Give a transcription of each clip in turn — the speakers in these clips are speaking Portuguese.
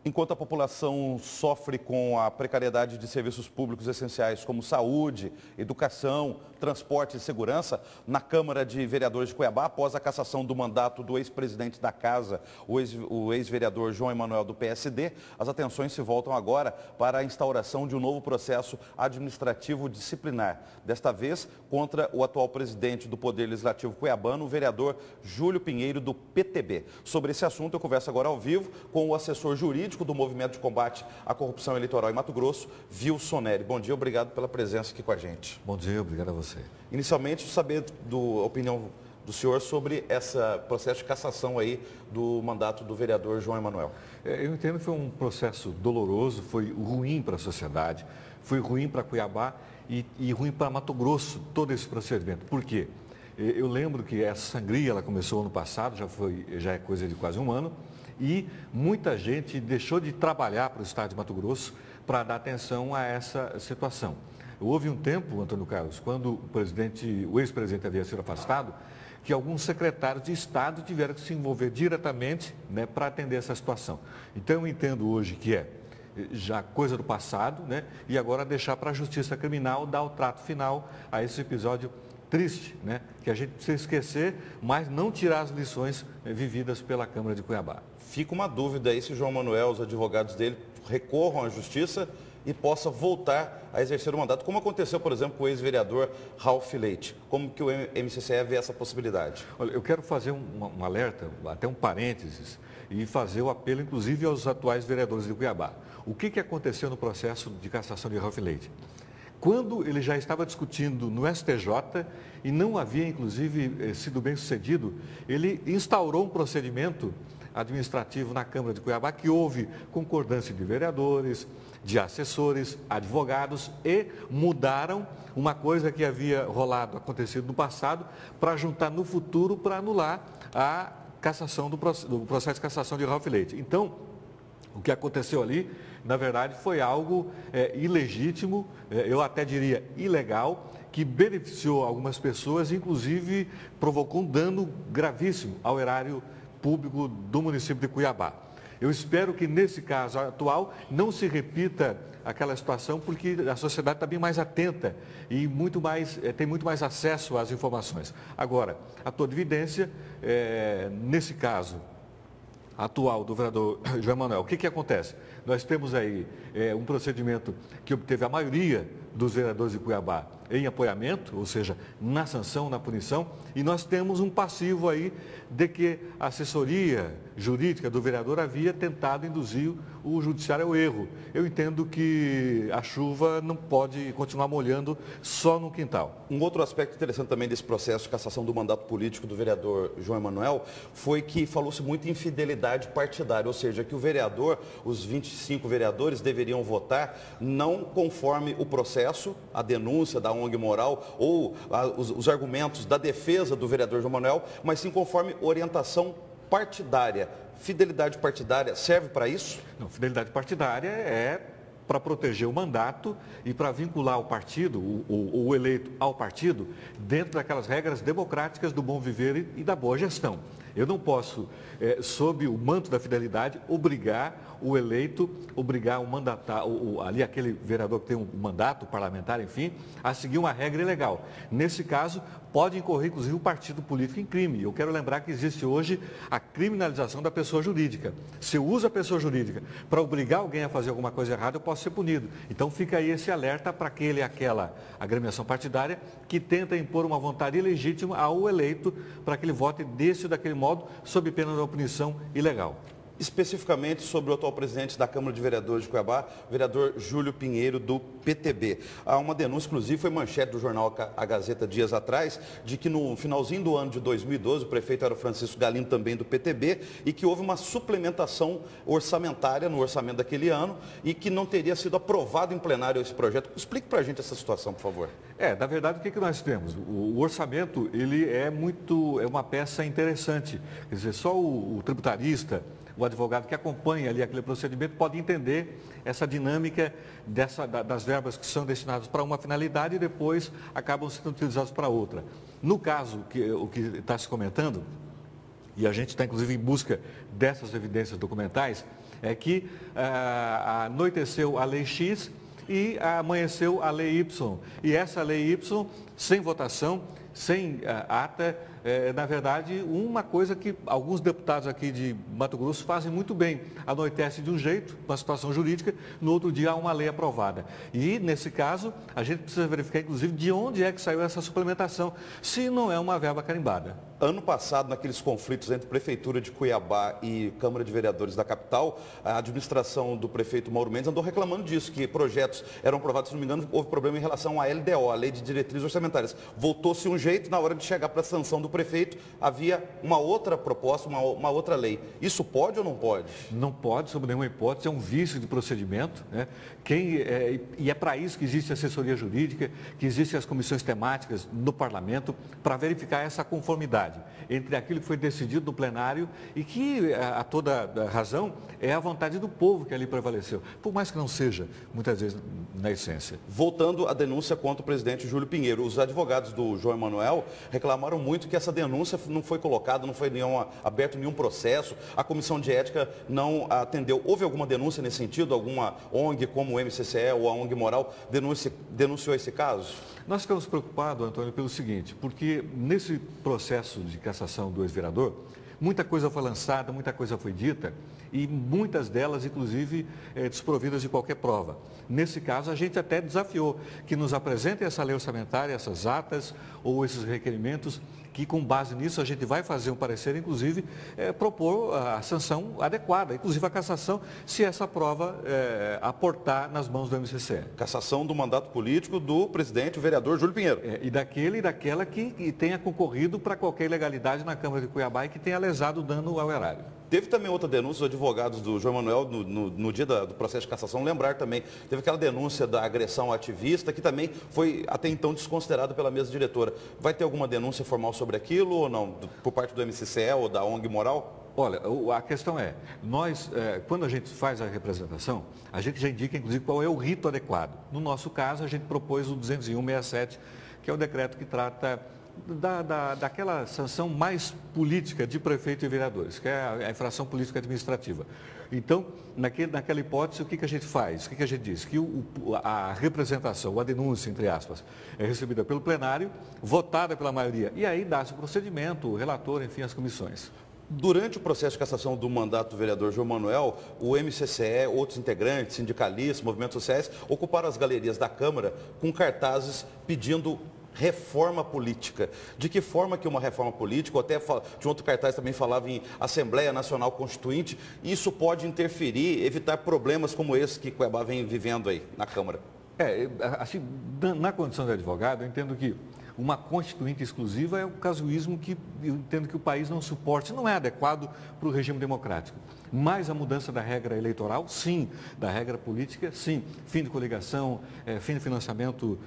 Enquanto a população sofre com a precariedade de serviços públicos essenciais como saúde, educação, transporte e segurança, na Câmara de Vereadores de Cuiabá, após a cassação do mandato do ex-presidente da Casa, o ex-vereador João Emanuel do PSD, as atenções se voltam agora para a instauração de um novo processo administrativo disciplinar. Desta vez, contra o atual presidente do Poder Legislativo cuiabano, o vereador Júlio Pinheiro do PTB. Sobre esse assunto, eu converso agora ao vivo com o assessor jurídico do Movimento de Combate à Corrupção Eleitoral em Mato Grosso, Wilson Neri. Bom dia, obrigado pela presença aqui com a gente. Bom dia, obrigado a você. Inicialmente, saber a opinião do senhor sobre esse processo de cassação aí do mandato do vereador João Emanuel. Eu entendo que foi um processo doloroso, foi ruim para a sociedade, foi ruim para Cuiabá e ruim para Mato Grosso, todo esse procedimento. Por quê? Eu lembro que essa sangria ela começou ano passado, já é coisa de quase um ano, e muita gente deixou de trabalhar para o estado de Mato Grosso para dar atenção a essa situação. Houve um tempo, Antônio Carlos, quando o ex-presidente havia sido afastado, que alguns secretários de Estado tiveram que se envolver diretamente, né, para atender essa situação. Então eu entendo hoje que é já coisa do passado, né, e agora deixar para a Justiça Criminal dar o trato final a esse episódio triste, né, que a gente precisa esquecer, mas não tirar as lições vividas pela Câmara de Cuiabá. Fica uma dúvida aí se João Emanuel, os advogados dele, recorram à Justiça e possa voltar a exercer o mandato, como aconteceu, por exemplo, com o ex-vereador Ralph Leite. Como que o MCCE vê essa possibilidade? Olha, eu quero fazer um alerta, até um parênteses, e fazer o apelo, inclusive, aos atuais vereadores de Cuiabá. O que aconteceu no processo de cassação de Ralph Leite? Quando ele já estava discutindo no STJ e não havia, inclusive, sido bem sucedido, ele instaurou um procedimento administrativo na Câmara de Cuiabá que houve concordância de vereadores, de assessores, advogados e mudaram uma coisa que havia acontecido no passado para juntar no futuro para anular a cassação do processo de cassação de Ralph Leite. Então, o que aconteceu ali, na verdade, foi algo ilegítimo, eu até diria ilegal, que beneficiou algumas pessoas, inclusive provocou um dano gravíssimo ao erário público do município de Cuiabá. Eu espero que nesse caso atual não se repita aquela situação, porque a sociedade está bem mais atenta e tem muito mais acesso às informações. Agora, a toda evidência, nesse caso atual do vereador João Emanuel, o que acontece? Nós temos aí um procedimento que obteve a maioria dos vereadores de Cuiabá em apoiamento, ou seja, na sanção, na punição, e nós temos um passivo aí de que a assessoria jurídica do vereador havia tentado induzir o judiciário ao erro. Eu entendo que a chuva não pode continuar molhando só no quintal. Um outro aspecto interessante também desse processo de cassação do mandato político do vereador João Emanuel foi que falou-se muito em fidelidade partidária, ou seja, que o vereador, os 25 vereadores deveriam votar não conforme o processo, a denúncia da ONG moral ou os argumentos da defesa do vereador João Emanuel, mas sim conforme orientação partidária. Fidelidade partidária serve para isso? Não, fidelidade partidária é para proteger o mandato e para vincular o partido, o eleito ao partido, dentro daquelas regras democráticas do bom viver e da boa gestão. Eu não posso, sob o manto da fidelidade, obrigar o eleito, obrigar o mandatário, aquele vereador que tem um mandato parlamentar, enfim, a seguir uma regra ilegal. Nesse caso, pode incorrer, inclusive, o partido político em crime. Eu quero lembrar que existe hoje a criminalização da pessoa jurídica. Se eu uso a pessoa jurídica para obrigar alguém a fazer alguma coisa errada, eu posso ser punido. Então, fica aí esse alerta para aquela agremiação partidária que tenta impor uma vontade ilegítima ao eleito para que ele vote desse ou daquele modo, sob pena de uma punição ilegal. Especificamente sobre o atual presidente da Câmara de Vereadores de Cuiabá, vereador Júlio Pinheiro, do PTB. Há uma denúncia, inclusive, foi manchete do jornal A Gazeta dias atrás, de que no finalzinho do ano de 2012, o prefeito era o Francisco Galindo, também do PTB, e que houve uma suplementação orçamentária no orçamento daquele ano e que não teria sido aprovado em plenário esse projeto. Explique para a gente essa situação, por favor. Na verdade, o que nós temos? O orçamento, ele é uma peça interessante. Quer dizer, só o tributarista, o advogado que acompanha ali aquele procedimento pode entender essa dinâmica das verbas que são destinadas para uma finalidade e depois acabam sendo utilizadas para outra. No caso, o que está se comentando, e a gente está inclusive em busca dessas evidências documentais, é que anoiteceu a lei X e amanheceu a lei Y. E essa lei Y, sem votação, sem ata, na verdade, uma coisa que alguns deputados aqui de Mato Grosso fazem muito bem. Anoitece de um jeito, uma situação jurídica, no outro dia há uma lei aprovada. E, nesse caso, a gente precisa verificar, inclusive, de onde é que saiu essa suplementação, se não é uma verba carimbada. Ano passado, naqueles conflitos entre Prefeitura de Cuiabá e Câmara de Vereadores da capital, a administração do prefeito Mauro Mendes andou reclamando disso, que projetos eram aprovados, se não me engano, houve problema em relação à LDO, a Lei de Diretrizes Orçamentárias. Voltou-se um jeito, na hora de chegar para a sanção do prefeito, havia uma outra proposta, uma outra lei. Isso pode ou não pode? Não pode, sob nenhuma hipótese, é um vício de procedimento, né? E é para isso que existe a assessoria jurídica, que existem as comissões temáticas no parlamento, para verificar essa conformidade entre aquilo que foi decidido no plenário e que, a toda razão, é a vontade do povo que ali prevaleceu, por mais que não seja, muitas vezes, na essência. Voltando à denúncia contra o presidente Júlio Pinheiro, os advogados do João Emanuel reclamaram muito que essa denúncia não foi colocada, não foi aberto nenhum processo, a comissão de ética não atendeu. Houve alguma denúncia nesse sentido? Alguma ONG como o MCCE ou a ONG Moral denunciou esse caso? Nós ficamos preocupados, Antônio, pelo seguinte, porque nesse processo de cassação do ex-vereador, muita coisa foi lançada, muita coisa foi dita e muitas delas, inclusive, desprovidas de qualquer prova. Nesse caso, a gente até desafiou que nos apresentem essa lei orçamentária, essas atas ou esses requerimentos, que com base nisso a gente vai fazer um parecer, inclusive, propor a sanção adequada, inclusive a cassação, se essa prova aportar nas mãos do MCCE. Cassação do mandato político do presidente, o vereador Júlio Pinheiro. E daquele e daquela que tenha concorrido para qualquer ilegalidade na Câmara de Cuiabá e que tenha lesado o dano ao erário. Teve também outra denúncia, os advogados do João Emanuel, no dia do processo de cassação, lembrar também, teve aquela denúncia da agressão ativista, que também foi até então desconsiderada pela mesa diretora. Vai ter alguma denúncia formal sobre aquilo ou não, por parte do MCCE ou da ONG Moral? Olha, a questão é, nós, quando a gente faz a representação, a gente já indica, inclusive, qual é o rito adequado. No nosso caso, a gente propôs o 201/67, que é o decreto que trata daquela sanção mais política de prefeito e vereadores, que é a infração política administrativa. Então, naquela hipótese, o que a gente faz? O que a gente diz? Que a representação, a denúncia, entre aspas, é recebida pelo plenário, votada pela maioria, e aí dá-se o procedimento, o relator, enfim, as comissões. Durante o processo de cassação do mandato do vereador João Emanuel, o MCCE, outros integrantes, sindicalistas, movimentos sociais, ocuparam as galerias da Câmara com cartazes pedindo reforma política. De que forma que uma reforma política, ou até de outro cartaz também falava em Assembleia Nacional Constituinte, isso pode interferir, evitar problemas como esse que Cuiabá vem vivendo aí na Câmara? Assim, na condição de advogado, eu entendo que uma constituinte exclusiva é um casuísmo que eu entendo que o país não suporte, não é adequado para o regime democrático. Mas a mudança da regra eleitoral, sim. Da regra política, sim. Fim de coligação, fim de financiamento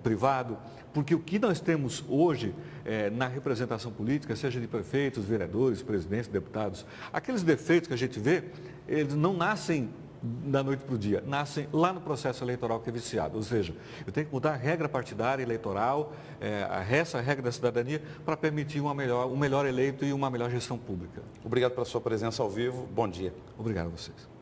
privado. Porque o que nós temos hoje na representação política, seja de prefeitos, vereadores, presidentes, deputados, aqueles defeitos que a gente vê, eles não nascem da noite para o dia, nascem lá no processo eleitoral que é viciado. Ou seja, eu tenho que mudar a regra partidária eleitoral, essa regra da cidadania, para permitir um melhor eleito e uma melhor gestão pública. Obrigado pela sua presença ao vivo. Bom dia. Obrigado a vocês.